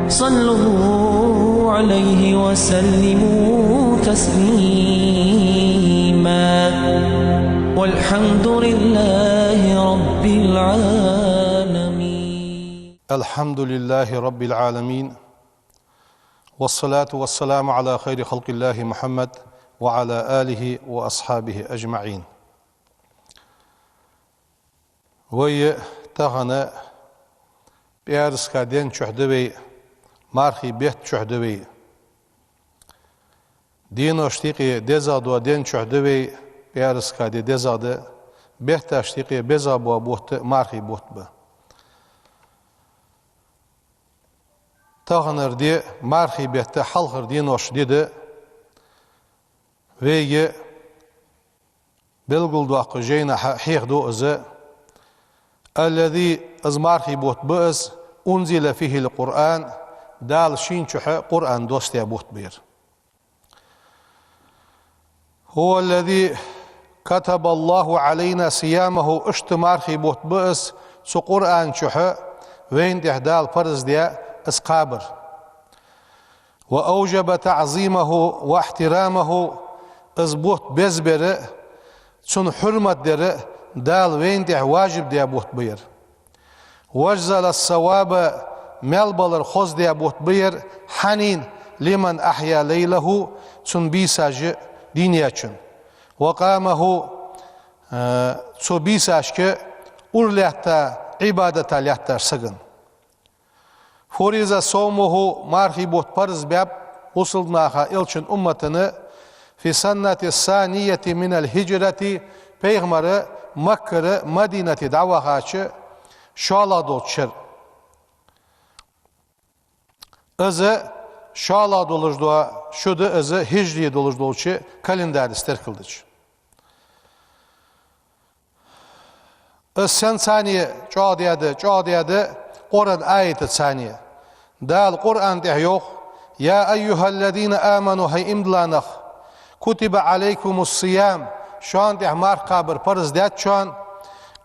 صلوا عليه وسلموا تسليما والحمد لله رب العالمين. الحمد لله رب العالمين والصلاة والسلام على خير خلق الله محمد وعلى آله وأصحابه أجمعين. وي تغنى بيارس كادين شهدوي مارخي بيت شهدوي دين اشتيقي ديزاد ودين شهدوي بيارس كادي ديزاد بيت اشتيقي بيزاب وبوت مارخي بوت به تغنر دي مارخي بيت حلخر دين اشتيد ويجي بلغل دواق جينا حيخ دو ازا الذي ازمارخي بوت بأس انزل فيه القرآن دال شين شحا قرآن دوستي بوت بير هو الذي كتب الله علينا صيامه اشتمارخي بوت بأس سو قرآن شحا وين دال فرز ديا اسقابر وأوجب تعظيمه واحترامه ازبوت بزبر سن حرمة در دال وين ده واجب دي بوت بير وجزل الثواب ملبلر خوز دي بوت بير حنين لمن أحيا ليله سن بيساج دينياتشن وقامه سو بيساج أرليحتا عبادة ليحتا سجن فريز صومه مارخي بوت برز باب وصلناها إلشن أمتنا في سنة الثانية من الهجرة پیغمبر مکه مدینه دعوه هاچه شالا دولشر از شالا دولش دوا شده از هجری دولش دولچه kalender استرکلدش از سن ثانیه جادیاده قرآن آیت ثانیه دال قرآن ده yok يا أيها الذين آمنوا هي امدلانخ كتب عليكم الصيام شان ده مار قابر فرز دات شان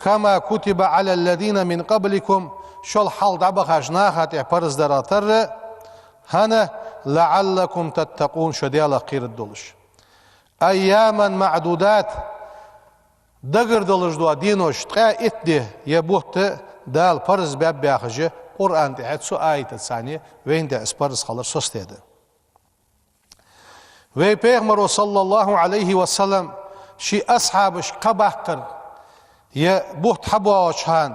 كما كتب على الذين من قبلكم شل حال دبخ أجناها ده فرز دراتر هنا لعلكم تتقون شديالا قير الدولش أياما معدودات دقر دولش دوا دينوش تقا اتده يبوت دال فرز باب بياخجه قرآن ده سو آية الثانية وين ده اسبرز خلر سوستيده ve Peygamber sallallahu aleyhi ve sellem şi ashabış kabahkır ya buht habo çhan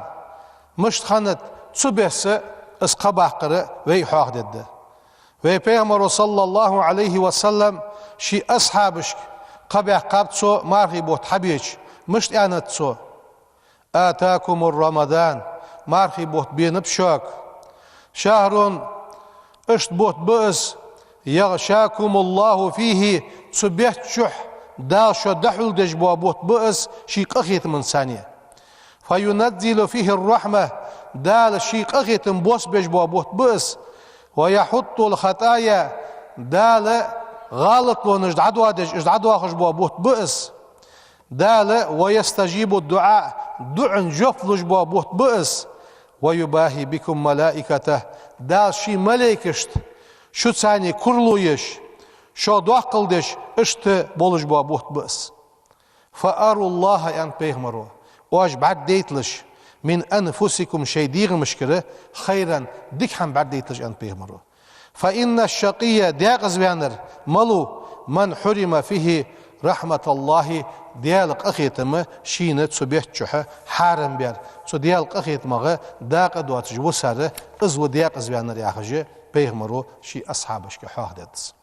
müşthanat subesi is kabahkırı ve haq dedi ve Peygamber sallallahu aleyhi ve sellem şi ashabış kabahkabtso marhi buht habiç müştyanatso atakumur ramadan marhi buht binip şok şahrun اشت بوت بأس يغشاكم الله فيه سبيت شح داشو دحل دجبوا بوت بأس شيق أخيت من ثانية فينزل فيه الرحمة دال شيق أخيت بوس بجبوا بوت بأس ويحط الخطايا دال غلط ونجد عدوا دج عدوا خجبوا بوت بأس دال ويستجيب الدعاء دعن جفل جبوا بوت بأس ويباهي بكم ملائكته دال شي ملائكشت شو ثاني كرلويش شو دوقلدش اشت بولش بوت بس فأروا الله أن بيغمروا واج بعد ديتلش من أنفسكم شيء ديغ مشكلة خيرا ديك هم بعد ديتلش أن بيغمروا فإن الشقية ديغز بيانر ملو من حرم فيه رحمة الله ديالق أخيتم شينت سبيت شحة حارم بيار سو ديالق أخيتمغه داق دواتج وساره ازو ديغز بيانر ياخجه بيغمرو شي أصحابش كحاه دادس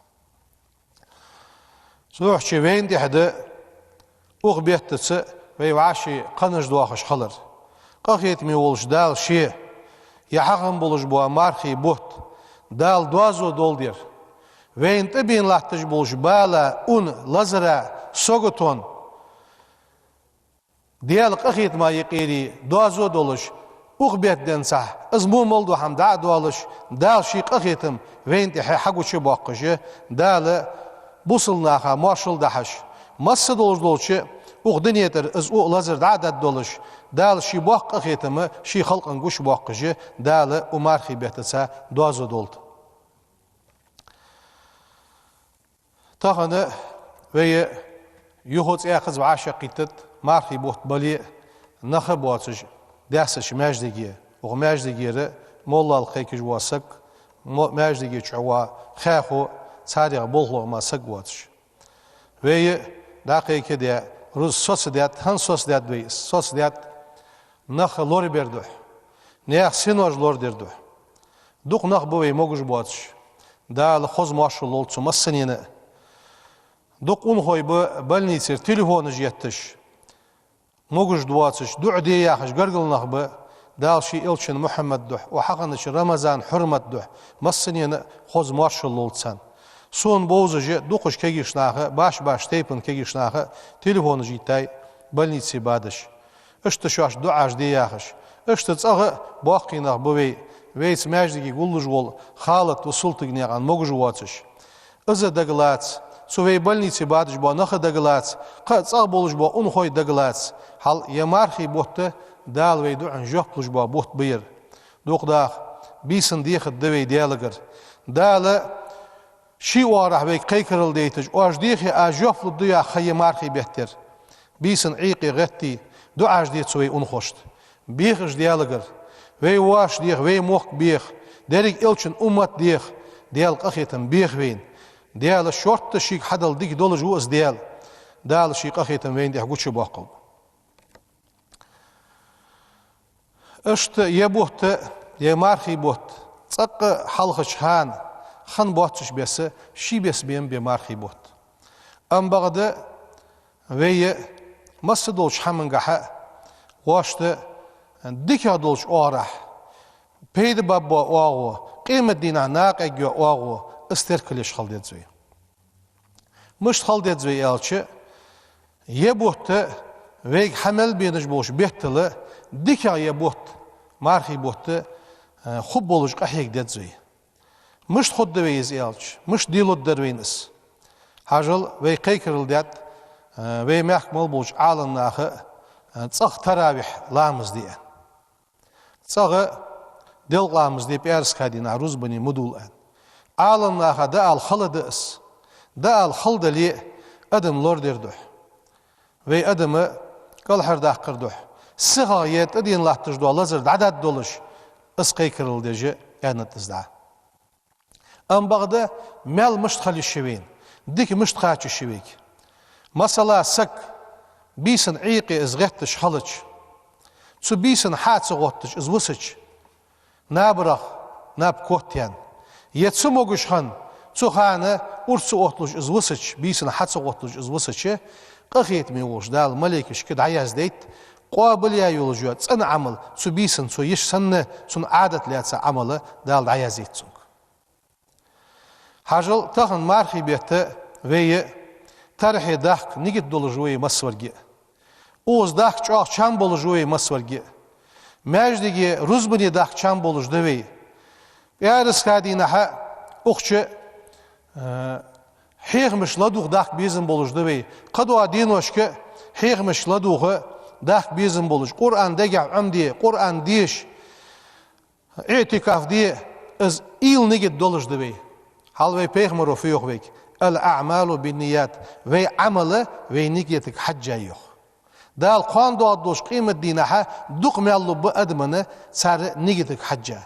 سوح شي وين دي حدا أغ بيتتس ويوعاشي قنج دواخش خلر قاقيت ميولش دال شي يحقن بولش بوا مارخي بوت دال دوازو دول دير وين تبين لحتج بولش بالا اون لزرا سوغتون ديال قاقيت ما يقيري دوازو دولش أغ بيتدن صح ازمو مولدو هم دا دوالش دال شي قاقيتم وين تحي حقو شي باقشي دال بوصلناها ماشل دحش مصد دولش دولش أغ دنيتر از أغ لزر دا دولش dal şi boq qetimi şi xalqın guş boqqıcı dalı umar xibetsa dozu doldu. Tağını ve yuhut yaqız aşaqitet marxi boht bali naxı boğaçış dəsəş məjdəgi o məjdəgiri mollal xeykiş vasak məjdəgi çuva xəxu çariq bolğma sagwaç ve daqiqə də Rus sosialist han sosialist ve sosialist nax lor berdu ne sinoj lor derdu duq nax bu ve moguj boğaç dal xoz maşul olçu masınını duq un hoy bu balnitser telefonu jettiş موجود دواتش دعدي يا خش قرقل نخبة دالشي إلشن محمد ده وحقنش رمضان حرمت ده مصنين خوز مارش اللولتسان سون بوزج دوقش كيجيش ناخه باش تيبن كيجيش ناخه تليفون جيتاي بلنيتسي بادش اشتشاش دعاش دي يا خش اشتتصاغ باقي نخبوي ويس ماجدي قولج وول خالت وصلتك نيغان موجود واتش إذا دقلات سوي بلنيتسي بادش با نخ دقلات قد صاغ بولج با اون خوي دقلات hal yamarxi bohte dal ve du an joqluj ba boht bir doqda bisin diye xdwe dialger dal shi warah ve qaykırıl deytiş ajdihi ajoflu duya xayamarxi behter bisin iqi gatti du ajdi tsoy un xoşt biğj dialger ve wash diye ve moq biğ derik ilçin ummat diye dial qaxitin biğ vein dial short shik hadal dik dolaj us dial dal shi qaxitin vein diye guçu baqıl اشت يبوت يمارخي بوت صق حلخش هان خن بوتش بس شي بس بيم بمارخي بوت ام بغد وي مسدولش حمنغح واشت ديكا دولش اورح بيد بابا اوغو قيمه دينا ناقيغو اوغو استركلش خالدزوي مش خالدزوي يالچ يبوت وي حمل بينج بوش بيتله ديكا يبوت مارخي بوت خوب بولج قحيق دزوي مش خد ويز يالش مش ديلو دروينس هاجل وي قيكرل دات وي محكمل بولج عالن ناخ صخ تراويح لامز دي صخ دل لامز دي بيرس كادين عروز بني مدول عالن ناخ دا الخلدس دا الخلد لي ادم لوردردو وي ادم قال حردا قردو سغايت ادين لاتش دو لازر عدد دولش اسقي كرل دجي يعني تزدا ام بغدا مال مشتخل الشوين ديك مشتخاتش الشويك مثلا سك بيسن عيقي ازغتش حلج تسو بيسن حاتس غوتش ازوسج نابرخ ناب كوتيان يتسو موغشخن تسو خانه ورسو اوتلوش ازوسج بيسن حاتس غوتلوش ازوسج قخيت ميوش دال ملكش كد عياز ديت قابل يا يولجوات سن عمل سو بيسن سو يش سن سن عادت لاتس عمل دال عيازيت سونك حاجل تخن مارخي بيت وي تاريخي داخ نيجت دولجوي مسورجي اوز داخ چاخ چام بولجوي مسورجي ماجديگي روزبني داخ چام بولج دوي يارس كادينا ها اوخچ هيغمش لدوغ داخ بيزن بولج دوي قدوا دينوشك هيغمش لدوغ داخ بيزن بولج قرآن دقع عمدي قرآن ديش اعتكاف دي از ايل نجد دولج دوي حال وي بيغمرو فيوخ ويك الأعمال بالنيات وي عمل وي نيجيتك حجة يوخ دال قان دو دوش قيمة دينها دوق ميالو بأدمنا سار نيجيتك حجة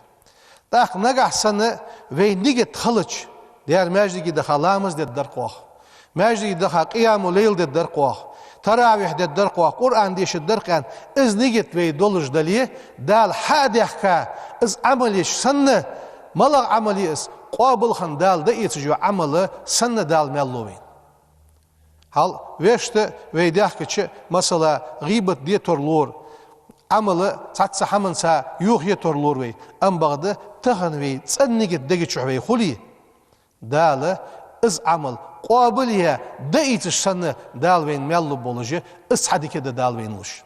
داخ نجح سنة وي نيجت خلج ديار ماجدي دخلامز دي الدرقوخ ماجدي دخل قيام الليل دي الدرقوخ تراويح دي الدرقوخ قرآن ديش الدرقان از نيجت وي دولج دليه دال حادحكا از عمليش سنة ملغ عملي اس قابل خندال ده يتجو عمله سنة دال ميلوين هل ويشت ويداخكش مثلا غيبت دي تورلور عمله تاتس حمنسا يوخ يتورلور وي ام بغده تخن وي تسنيجت دغي چوي خولي دال از عمل قابل يا ده يتش سنة دال وين ميلو بولجي اس حديك ده دال وينلش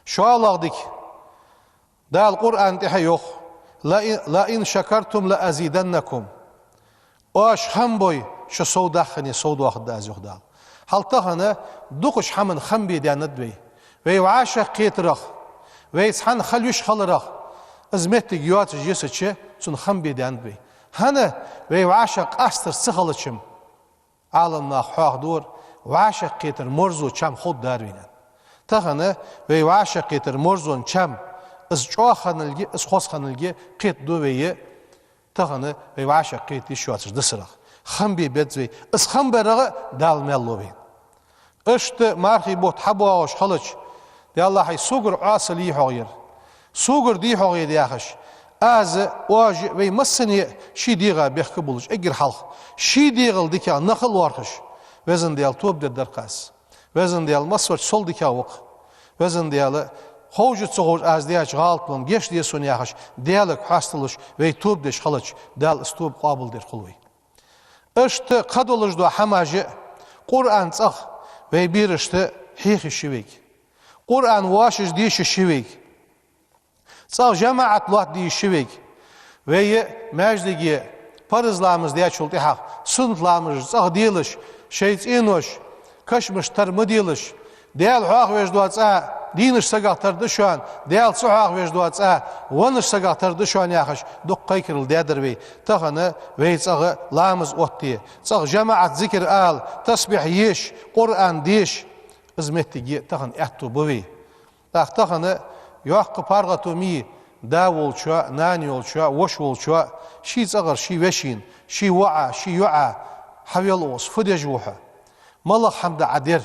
شو الله دال قرآن تحي يوخ لا إن شكرتم لأزيدنكم واش خمبوي شو سوداخني سوداخ داز يخدال هل تخنا دوقش حمن خمبي دي ندوي ve vaşa qetraq ve san xalüş xalıraq izmettik yuatı jesıçı sun xambedan be hana ve vaşa astır sıxalıçım alınna xaqdur vaşa qetr morzu çam xod darvinan tağını ve vaşa qetr morzun çam iz çoğanılgi iz xosxanılgi qet duveye tağını ve vaşa qetli şuatı dısıraq xambe bedze iz xamberağı dalmello be işte marhi bot haboş xalıç de Allah'ı sugur asli hoğir sugur di hoğir diyaxış az waj ve masni şi diga behki buluş egir halk şi digil dika naqıl warxış vezin diyal tob de derqas vezin diyal masvar sol dika waq vezin diyal hoğjut soğur az diyaç galtlan geç diye sonu yaxış diyalak hastılış ve tob de xalıç dal stub qabul der qulvi işte qadolujdu hamajı Kur'an tsaq ve bir işte hihi şivik Kur'an vaşiz dişi şivik tsaq cemaat lat diye şivik ve mecdigi parizlamız diye çulti haq suntlamız tsaq diliş şeyt inoş kaşmış tarmı diliş deyal haq vejduatsa diniş sagaqtardı şu an deyal suhaq vejduatsa vanış sagaqtardı şu an yaxış duqqay kiril dedir ve tağını ve tsağı lamız otti tsaq cemaat zikir al tasbih yeş Kur'an diş izmettigi tağın ettu buvi tağını yoqqı pargatu mi da olça nani olça voş olça şi tsağır şi veşin şi va'a şi yu'a havel os fudejvuha malaq hamda adir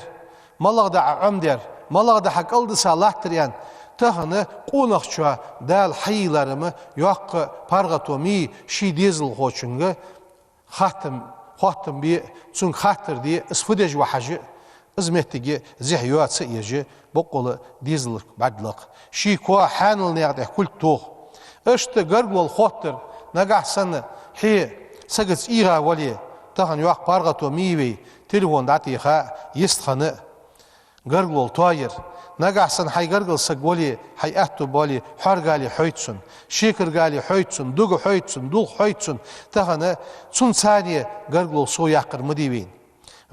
malaq da amder malaq da haqaldı salahtır yan tağını qonaqça dal haylarımı yoqqı pargatu mi şi dizil xoçunga xatım bir sun xatır diye isfudejvahacı izmettigi zihyuatsı yeji boqolu dizlik badlıq şi ko hanıl neyaqda kul tuğ işte gargol xottir nagahsanı hi sagıç iğa vali tağın yoq pargatu miwi telefon datiha yistxanı gargol toyir nagahsan hay gargol sagoli hay ahtu boli hargali hoytsun şikirgali hoytsun dugu hoytsun dul hoytsun tağını sun saniye gargol so yaqır mıdiwin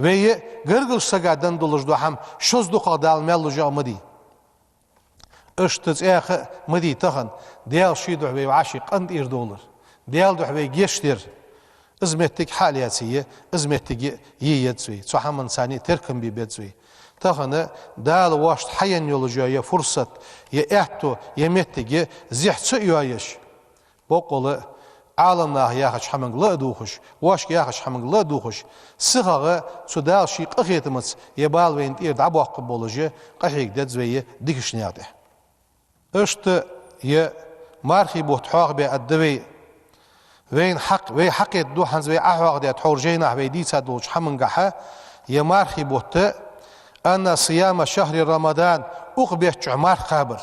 ve gargol sagadan dolujdu ham şozdu qadal melluja mıdi اشتز اخ مدي تخن ديال شيدو حبي وعاشق انت اردولر ديال دو حبي جيشتر ازمتك حالياتيه ازمتك ييتسوي صحمن ثاني تركم بي بيتسوي تخن دال واشت حين يولجايا فرصه يا احتو يمتك زحت يايش بقول عالمنا ياخش حمن لا دوخش واش ياخش حمن لا دوخش صغه سودال شي قخيتمس يبال وين تير دباق بولجه قحيق دزوي ديكشنياده اشت يه مارخي بوت حاق بي ادوي وين حق وي حق دو حنز وي احواق دي تورجينا وي دي صدوج حمنغه يه مارخي بوت ان صيام شهر رمضان اقبت عمر خبر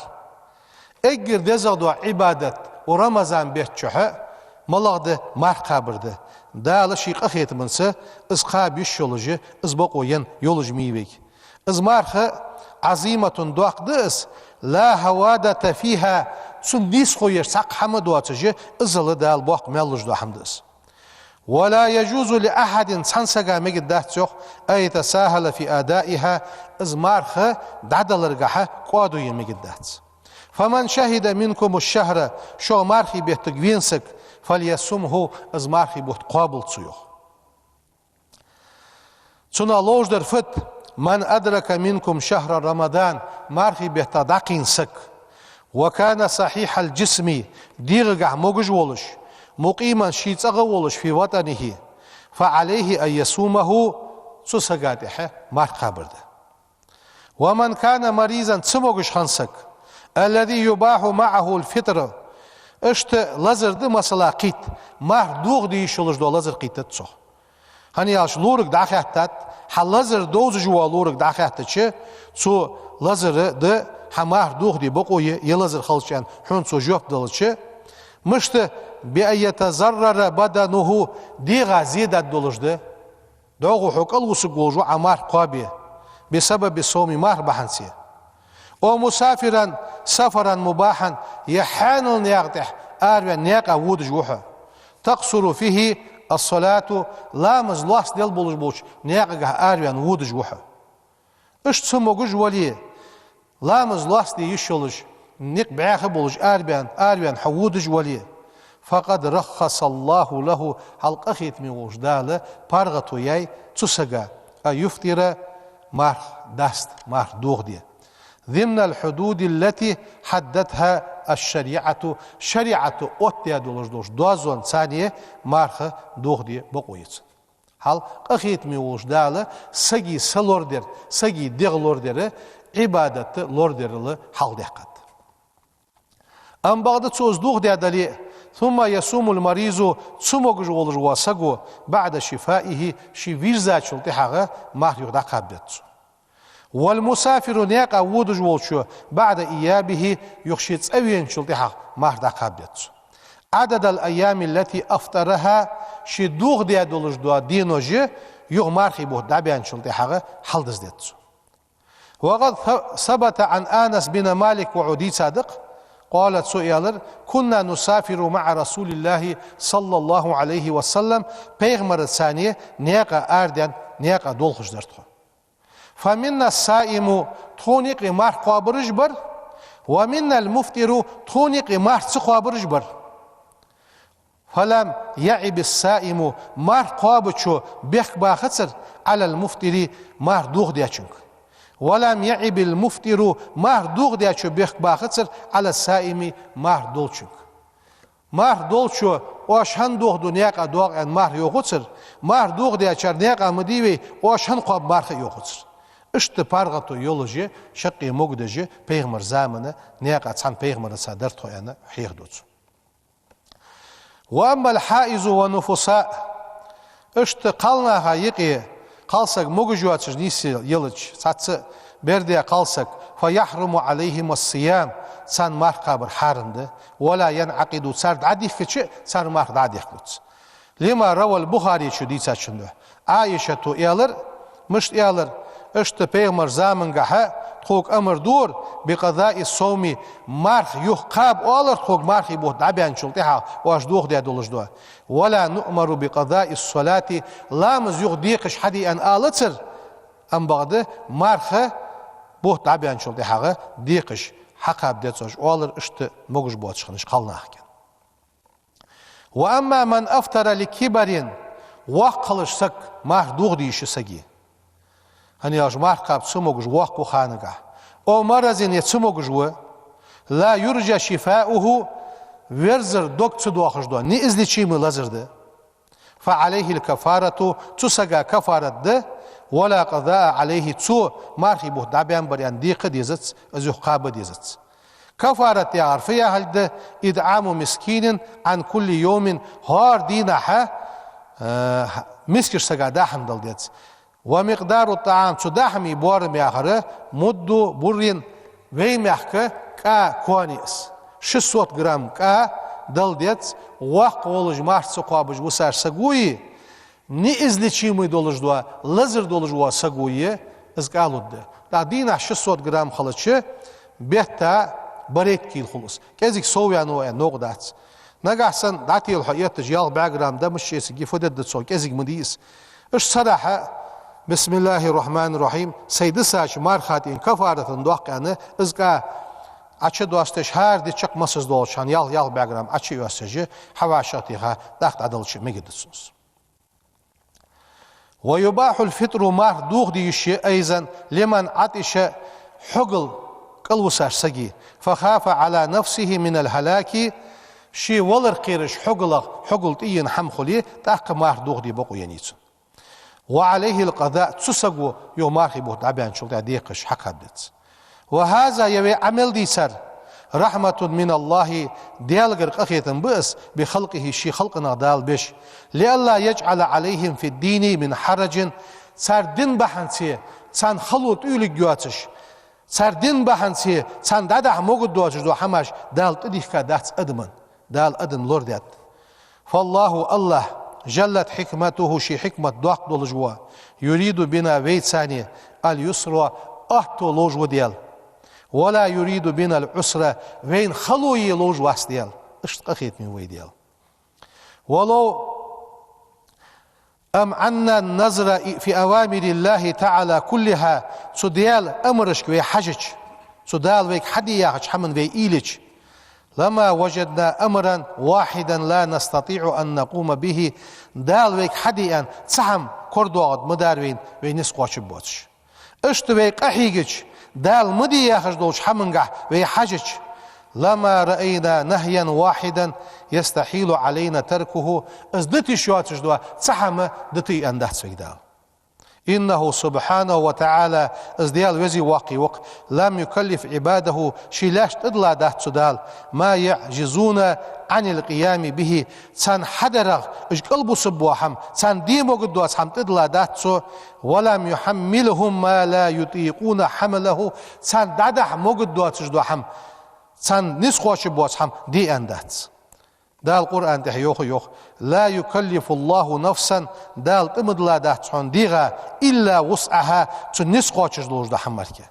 اجر دزدو عبادت ورمضان بيتچه ملغد مار خبرده دال شي قخيت منسه اسقاب يشولجي ازبقوين يولج ميويك از مارخ عظيمه دوقدس لا هوادة فيها سنديس خوير ساق حمد واتجي ازل دال بوق ملوج دو حمدس ولا يجوز لأحد سنسقا مجد داتسوخ أي يتساهل في أدائها ازمارخ دعدلرقها قوادو يمجد داتس فمن شهد منكم الشهر شو مارخي بيتقوينسك فليسمه ازمارخي بوت قابل تسيوخ سنة لوجدر فت من أدرك منكم شهر رمضان مارخي بيتدقين سك وكان صحيح الجسم ديرقع موجج ولش مقيما شيتغ ولش في وطنه فعليه أن يصومه سسقاتح مارخ برده ومن كان مريضا تسموجش خنسك الذي يباح معه الفطر اشت لزر دي مسلا قيت مار دوغ دي شلش دو لزر قيت تسو هني اش لورق داخياتات حلزر دوز جوا لورق داخياتچه سو لزر د حمار دوغ دي بقوي يلزر خلشان حون سو جوب دلچه مشت بأيتزرر بدنه دي غازيدات دولجده دوغو حقل وسقوجو عمار قابي بسبب صوم مار بحنسيه ومسافرا سفرا مباحا يحان يقطح آروان نيقا وود جوحا تقصر فيه الصلاة لا مزلاس ديال بولج بولج نيقا آروان وود جوحا اش تسمو جوالي لامز لاستي يشولش نق بعاخ بولش آربيان حودج ولي فقد رخص الله له حلق أخيت من وجداله بارغتو ياي تسقى يفتر مار داست مار دوغ دي ضمن الحدود التي حددها الشريعة شريعة أوتيا دولش دوزون ثانية مارخ دوغ دي بقويت حال أخيت من وجداله سجي سلوردر سجي دغلوردر عبادة لوردر حال دقت أم بعد تسوز دوغ دي دلي ثم يصوم المريض ثم وسقو بعد شفائه شي فيرزا شلتحاغا ما يغدا قابت والمسافر نيقا ودج وولشو بعد إيابه يخشيت أوين شلتحاغ ما يغدا قابت عدد الأيام التي أفطرها شي دوغ دي دولج دوا دينوجي يغ مارخي بوه دابيان شلتحاغا حلدز ديت وقد ثبت عن آنس بن مالك وعدي صادق قالت سؤالر كنا نسافر مع رسول الله صلى الله عليه وسلم پیغمبر ثانية نيقا آردن نيقا دولخش درتخو فمنا السائم تونيق مار قابرج بر ومنا المفتر تونيق مار قابرج بر فلم يعب السائم مار قابچو بيخ باختصر على المفتر مار دوغ ديچنك ولم يعب المفتر مار دوغ ديچو بيخ باختصر على السائم مار دولچنك مار دولچو واشهن دوغ دنياقا دوغ ان مار يوغتصر مار دوغ ديچر نيقا مديوي واشهن قاب مارخ يوغتصر اشت پارغتو يولوجي شقي مقدجي پیغمبر زامنه نيقا تسان پیغمبر صدر تويانا حيغ دوتسو وأما الحائز ونفساء اشت قالناها يقي قالسك مقجواتش نيسي يلج ساتس برديا قالسك فيحرم عليهم الصيام سان مار قابر حارنده ولا ينعقد سارد عدي فتش سان مار دادي خلوت لما روى البخاري شو دي ساتشنده عائشة إيالر مشت إيالر اشت پیغمبر زامنگه خوك امر دور بقضاء الصوم مارخ يحقاب اولر خوك مارخ بود دابيان شلتها واش دوغ دي دولش دو ولا نؤمر بقضاء الصلاة لامز يغديقش حدي ان آلتر ام بعد مارخ بود دابيان شلتها ديقش حقاب ديتوش اولر اشت مغش بود شخنش قالنا كان واما من افطر لكبر وقلش سك مارخ دوغ ديش سگي هني اج ماركاب سموغ وقو خانغا او مرزين يتسموغ لا يرجى شفاؤه ورزر دوكتس دوخش دو ني ازليچيم لازرده فعليه الكفارة تسغا كفارة ده ولا قضاء عليه تو مارخي بو دابيان بريان ديق ديزت ازو قاب ديزت كفارة يعرفيها هل ده إدعام مسكين عن كل يوم هار دينها مسكش سغا داحم دل ديت ومقدار الطعام تدحمي بور مياخره مدو برين وي مياخك كا كونيس 600 جرام كا دل ديت وق ولج مارس قابج وسار سغوي ني излечимый долж дوا лазер долж وا сагуе изгалудde да дина 600 грамм халычы бетта барет кил хулус кезик соуяну я ногдац нагасан датил хаят жал баграм да мышеси гифодед цо кезик мдис اش صراحه بسم الله الرحمن الرحيم سيد ساش مارخاتين كفارة دوقانه ازقا اچه دوستش هر دي çıkmasız dolşan yal bagram açı yöseci havaşatiha daqt adılçı megidisiniz. ويباح الفطر مار دوغ ديشي ايضا لمن عطش حقل قلوساش سجي فخاف على نفسه من الهلاك شي ولر قيرش حقل تين حمخلي تاق مار دوغ دي بقو ينيتن وعليه القضاء تسقو يوماخي بوت عبيان شلتا ديقش حق هبدت وهذا يوي عمل دي سر رحمة من الله ديالغر قخيتن بس بخلقه شي خلقنا دال بش لألا يجعل عليهم في الدين من حرج سر دين بحنسي سان خلوت اولي جواتش سر دين بحنسي سان دادا موجود دواتش دو حماش دال تديخ دات ادمن دال ادن لوردات فالله الله جلت حكمته شي حكمة دوق دولجوا يريد بنا ويت ثاني اليسر احتو لوجو ديال ولا يريد بنا العسر وين خلوي لوج واس ديال اشتقيت من وي ديال ولو ام عنا النظر في اوامر الله تعالى كلها سديال امرش وي حجج سودال ويك حدي ياخش حمن وي إيلج لما وجدنا أمرا واحدا لا نستطيع أن نقوم به دال ويك حدي أن تسحم كردوغد مداروين وي نسقوش بوتش اشت ويك أحيجج دال مدي ياخش دوش حمنقح وي حجج لما رأينا نهيا واحدا يستحيل علينا تركه ازدتي شواتش دوا تسحم دتي أن دهت سيدال إنه سبحانه وتعالى ازديال وزي واقي وق لم يكلف عباده شيلاش تدلا دهت سدال ما يعجزون عن القيام به سان حدرغ اش قلبو سبوحم سان ديمو قدواس حم تدلا دهت سو ولم يحملهم ما لا يطيقون حمله سان دادح مو قدواس جدوحم سان نسخوش بواسحم دي اندات دال القرآن ده يوخ لا يكلف الله نفسا دال تمد لا دهتون ديغا إلا وسعها تنسخوش جدوش ده حمركه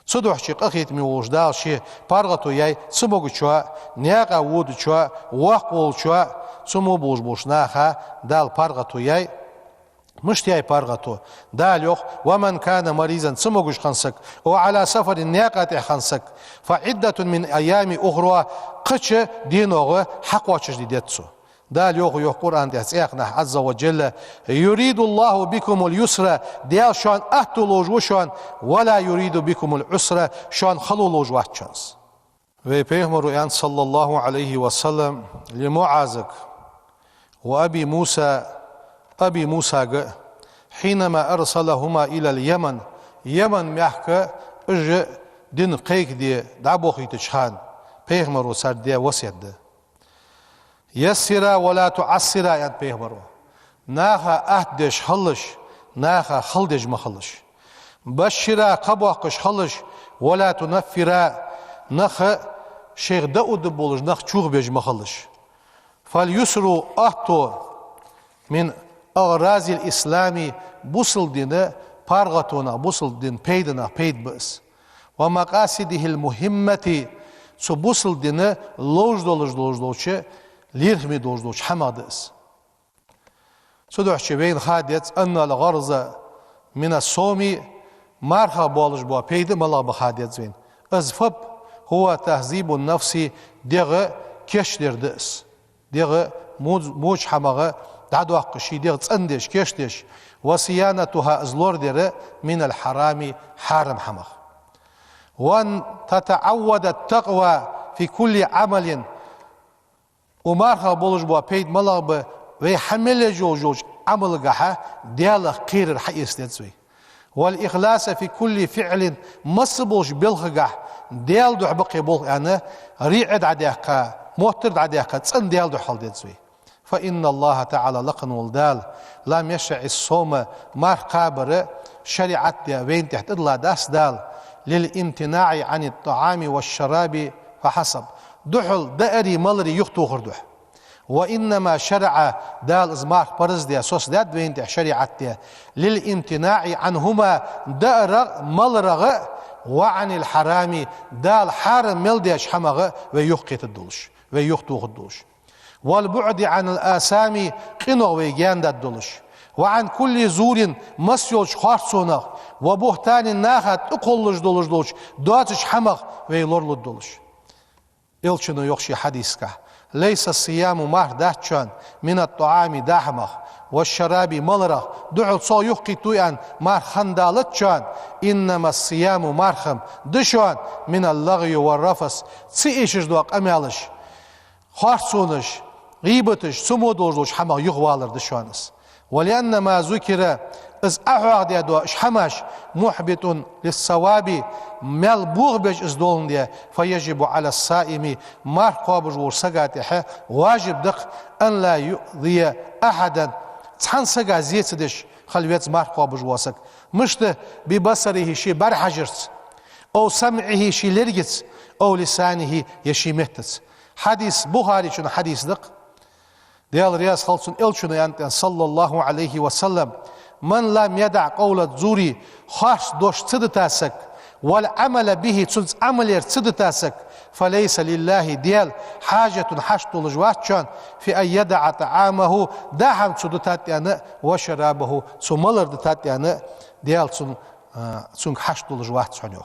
صدوح شي قخيت مي وش دال شي بارغتو ياي سموغ چوا نياقا وود چوا واقول چوا سمو بوش ناخا دال بارغتو ياي مشتي بارغتو دال يوخ ومن كان مريضا سموغش خنسك وعلى سفر النياقة خنسك فعدة من أيام أخرى قش دينوغ حق واتش ديتسو دال يوخ قرآن تسيقنا عز وجل يريد الله بكم اليسر ديال شان أهتلوج وشان ولا يريد بكم العسر شان خلولوج واتشانس ve Peygamber صلى الله عليه وسلم لمعاذ وأبي موسى حينما أرسلهما إلى اليمن يمن ميحك اج دين قيك دي دعبوخي تشحان Peygamber سر دي وسيد يسرا ولا تعسرا يعني Peygamber ناخا أهدش خلش ناخا خلدش مخلش بشرا قبوخش خلش ولا تنفرا نخ شيخ داود بولج نخ چوغ بيج مخلش فاليسر أهتو من أغراض الإسلام بوصل دين بارغتونا بوصل دين بيدنا بيد بس ومقاصده المهمة سو بوصل دين لوج ليرخمي دوش حمادس سدوح بين خاديت أن الغرض من الصوم مارخا بولج بوا بيد ملا بخاديت زين أزفب هو تهذيب النفس ديغ كشدر دس ديغ موج حمغ دعدو قشي ديغ تصندش كشدش وصيانتها ازلور دير من الحرام حارم حمغ وان تتعود التقوى في كل عمل ومارخا بولج بوا بيد ملا ويحمل جوج عمل قحا ديال قير الحقيس ديتسوي والإخلاص في كل فعل مصبوش بالخقح ديال دو بقي بول أنا ريعد عديقا موتر عديقا تسن ديال دو حال ديتسوي فإن الله تعالى لقن والدال لم يشرع الصوم مار قابر شريعت دي وين تحت الله داس دال للامتناع عن الطعام والشراب فحسب دحل دائري ملري يختو خردوح وإنما شرع دال إزمار برز دي سوس داد وين دي شريعت دي للامتناع عنهما دائر ملرغ وعن الحرام دال حارم ملديش حمغ ويحقيت الدولش ويختو خردوش والبعد عن الآثام قنو ويجان داد دولش وعن كل زور مسيوش خارصونغ وبهتان ناخد اقلش دولش دواتش حمغ ويلورلو دولش إلشنو يخشي حديثك ليس الصيام مار داتشان من الطعام داحمغ والشراب ملرغ دعو صو يحقي تويان مار خندالتشان إنما الصيام مارخم دشوان من اللغي والرفس تسيئشش دوق أمالش خارصونش غيبتش سمو دولش حمغ يغوالر دشوانس ولأن ما ذكر إز أحوغ دي دو إشحماش محبط للصواب مال بوغبج إز دولن دي فيجب على الصائم مار قابج ورسقاتح واجب دق أن لا يؤذي أحدا تحن سقا زيتدش خلويت مار قابج واسق مشت ببصره شي برحجرت أو سمعه شي لرجت أو لسانه يشي مهتت حديث بخاري شنو حديث دق ديال رياض خلصون إلشنو يانتين صلى الله عليه وسلم من لم يدع قول الزوري خاش دوش تصدتاسك والعمل به تنز عمل تصدتاسك فليس لله ديال حاجة حشت لجواتشان في أن يدع طعامه داهم تصدتاتيانا وشرابه سمالر دتاتيانا ديال تن حشت لجواتشان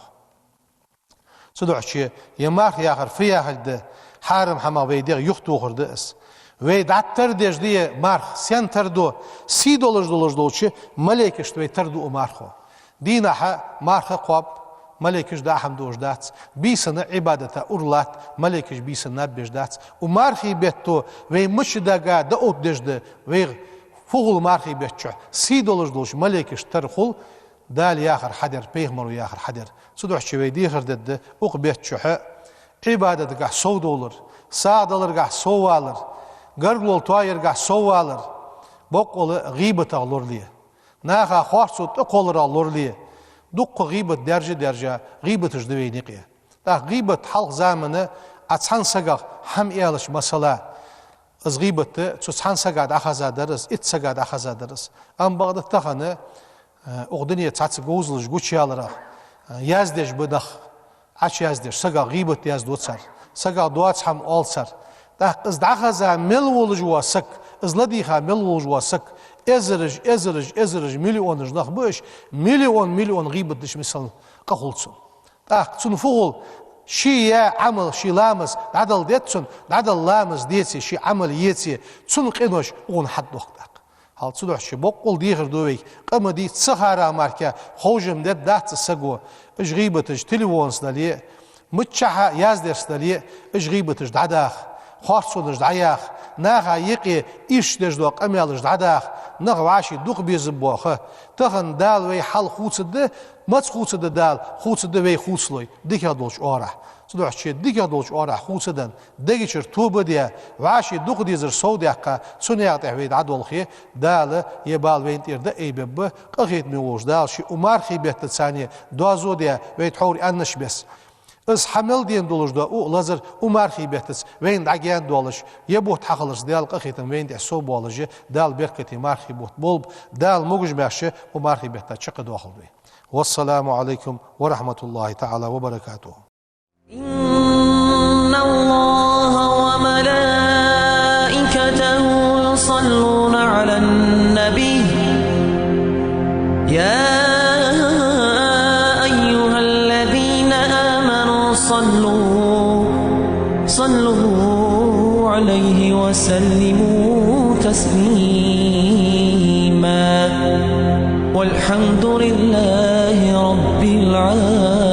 صدوعشي يمارخ ياخر في آخر حارم حما ويدير يختو خردس ويد عتر ديش دي مارخ سين تردو $3 دولشي ملائكش توي تردو مارخو دينها مارخ قواب ملائكش دا حمدوش دات بيسنا عبادة أورلات ملائكش بيسنا بيش دات ومارخي بيتو وي مش داقا دا اوت ديش دا وي فوغل مارخي بيتشو $3 دولش ملائكش ترخل دال ياخر حدر بيغمرو ياخر حدر صدوحشي وي ديخر دد اوق بيتشو عبادة قا $100 $100 قا $100 قرقلول تواير قا $100 بقول غيبة أغلور ليه ناخا خوارسوت اقول أغلور ليه دق غيبة درجة غيبة تجدوي نقية غيبة حلق زامنه أتسان سقا هم إيالش مسألة از غيبة تسان سقا أخذا درس سقا أخذا درس أم بغد تخانه أغدنية تاتس قوزلش قوشي على يازدش بدخ عش يازدش سقا غيبة يازدوت سر سقا دواتس هم أول سر از دخذا ملول جواسك از لديها ملول جواسك ازرج مليون جناخ باش مليون غيبة دش مثل قخلصون تسون فوق شي عمل شي لامس عدل ديتسون عدل لامس ديتسي شي عمل يتسي تسون قينوش اون حد وقتك هل تسودح شي بقول ديغر دوي قم دي تسخارا ماركا خوجم ديت دات سقو اش غيبة اش تليفونس دالي متشحا يازدرس دالي اش غيبة اش دعداخ خاصون دعياخ ناغا يقي إيش دجدوق أميال دعداخ نغ واشي دوق بيزبوخه تخن دال وي حل خوصده مت خوصده دال خوصده وي خوصلوي ديك هدولش أورح صدوح شي ديك هدولش أورح خوصدن ديكشر توبه ديا واشي دوق ديزر سودياقا سنياق تحويد عدول خي دال يبال وين تير دا ايبب قخيت ميوش دال شي أمار خي بيت تسانية دوازو ديا ويت حوري أنش بس از حمل دين دولش دا او لازر ومارخي بيتس وين دعيان دولش يبوت حقلش دال قخيتن وين دي سو بولج دال بركتي مارخي بوت بولب دال موجش ماشي ومارخي بيتا شق داخل بي والسلام عليكم ورحمة الله تعالى وبركاته إن الله وملائكته يصلون على النبي يا صلوا عليه وسلموا تسليما والحمد لله رب العالمين.